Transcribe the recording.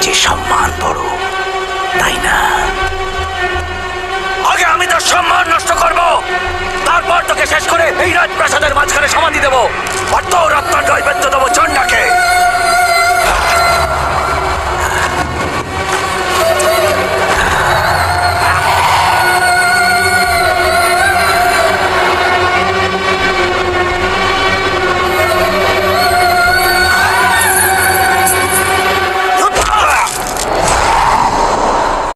চেয়ে সম্মান বড়, তাই না? আগে আমি তোর সম্মান নষ্ট করব, তারপর তোকে শেষ করে এই রাজপ্রাসাদের মাঝখানে সমাধি দেবো, আর তোর আত্মার নৈবেদ্য দেবো চন্ডাকে।